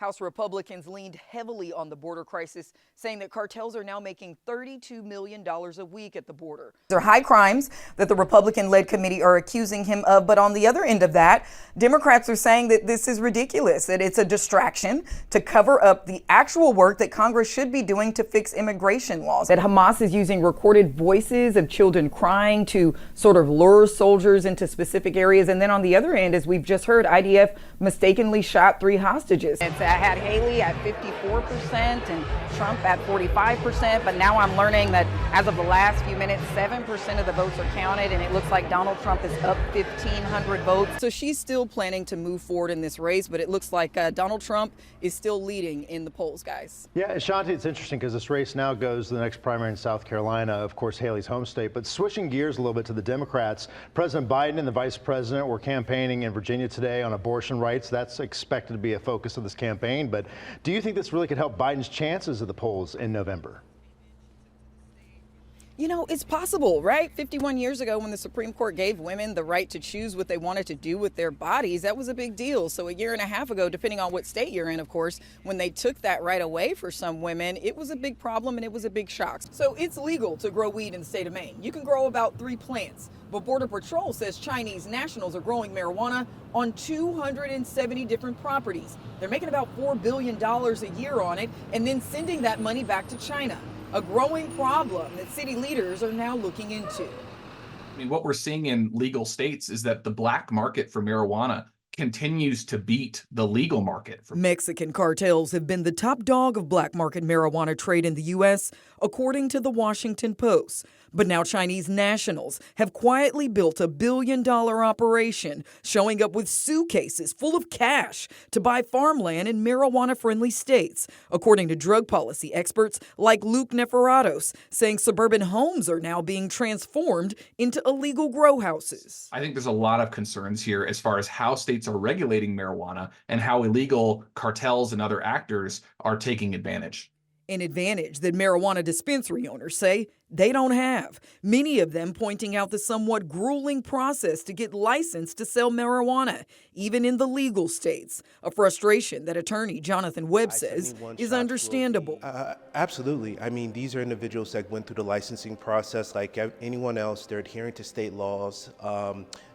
House Republicans leaned heavily on the border crisis, saying that cartels are now making $32 million a week at the border. They're high crimes that the Republican-led committee are accusing him of. But on the other end of that, Democrats are saying that this is ridiculous, that it's a distraction to cover up the actual work that Congress should be doing to fix immigration laws. That Hamas is using recorded voices of children crying to sort of lure soldiers into specific areas. And then on the other end, as we've just heard, IDF mistakenly shot 3 hostages. I had Haley at 54% and Trump at 45%, but now I'm learning that as of the last few minutes, 7% of the votes are counted, and it looks like Donald Trump is up 1,500 votes. So she's still planning to move forward in this race, but it looks like Donald Trump is still leading in the polls, guys. Yeah, Ashonti, it's interesting because this race now goes to the next primary in South Carolina, of course, Haley's home state. But switching gears a little bit to the Democrats, President Biden and the vice president were campaigning in Virginia today on abortion rights. That's expected to be a focus of this campaign. But do you think this really could help Biden's chances at the polls in November? You know, it's possible, right? 51 years ago, when the Supreme Court gave women the right to choose what they wanted to do with their bodies, that was a big deal. So a year and a half ago, depending on what state you're in, of course, when they took that right away for some women, it was a big problem and it was a big shock. So it's legal to grow weed in the state of Maine. You can grow about 3 plants. But Border Patrol says Chinese nationals are growing marijuana on 270 different properties. They're making about $4 billion a year on it and then sending that money back to China. A growing problem that city leaders are now looking into. I mean, what we're seeing in legal states is that the black market for marijuana continues to beat the legal market. Mexican cartels have been the top dog of black market marijuana trade in the U.S., according to the Washington Post. But now Chinese nationals have quietly built a billion-dollar operation, showing up with suitcases full of cash to buy farmland in marijuana-friendly states, according to drug policy experts like Luke Neferratos, saying suburban homes are now being transformed into illegal grow houses. I think there's a lot of concerns here as far as how states are regulating marijuana and how illegal cartels and other actors are taking advantage. An advantage that marijuana dispensary owners say they don't have. Many of them pointing out the somewhat grueling process to get licensed to sell marijuana, even in the legal states. A frustration that attorney Jonathan Webb says is understandable. Absolutely. I mean, these are individuals that went through the licensing process like anyone else. They're adhering to state laws.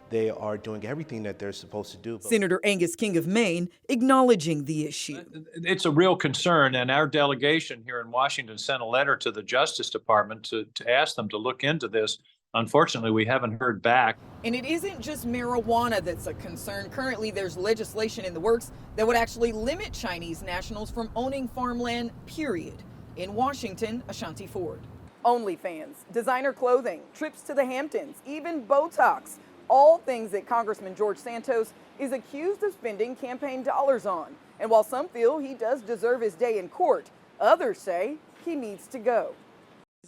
They are doing everything that they're supposed to do. Senator Angus King of Maine acknowledging the issue. It's a real concern, and our delegation here in Washington sent a letter to the Justice Department to ask them to look into this. Unfortunately, we haven't heard back. And it isn't just marijuana that's a concern. Currently, there's legislation in the works that would actually limit Chinese nationals from owning farmland, period. In Washington, Ashonti Ford. OnlyFans, designer clothing, trips to the Hamptons, even Botox. All things that Congressman George Santos is accused of spending campaign dollars on. And while some feel he does deserve his day in court, others say he needs to go.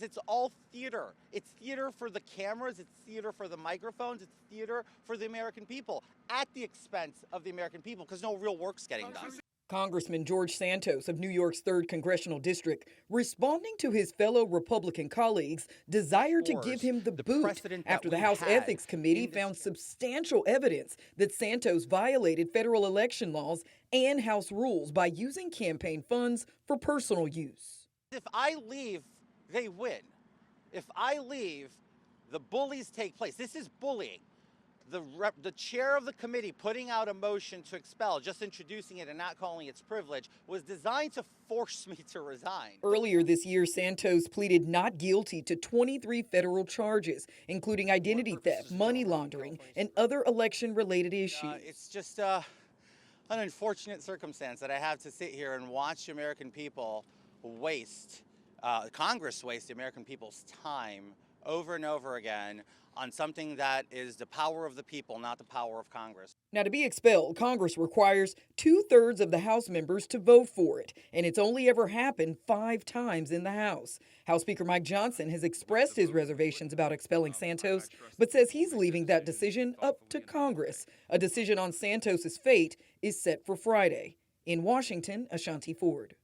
It's all theater. It's theater for the cameras, it's theater for the microphones, it's theater for the American people at the expense of the American people because no real work's getting done. Congressman George Santos of New York's 3rd Congressional District responding to his fellow Republican colleagues' desire to give him the boot after the House Ethics Committee found substantial evidence that Santos violated federal election laws and House rules by using campaign funds for personal use. If I leave, they win. If I leave, the bullies take place. This is bullying. The chair of the committee putting out a motion to expel, just introducing it and not calling it privilege, was designed to force me to resign. Earlier this year, Santos pleaded not guilty to 23 federal charges, including identity theft, money laundering, and other election-related issues. It's just an unfortunate circumstance that I have to sit here and watch the American people Congress waste the American people's time over and over again on something that is the power of the people, not the power of Congress. Now, to be expelled, Congress requires 2/3 of the House members to vote for it, and it's only ever happened 5 times in the House. House Speaker Mike Johnson has expressed his reservations about expelling Santos, but says he's leaving that decision up to Congress. A decision on Santos's fate is set for Friday. In Washington, Ashonti Ford.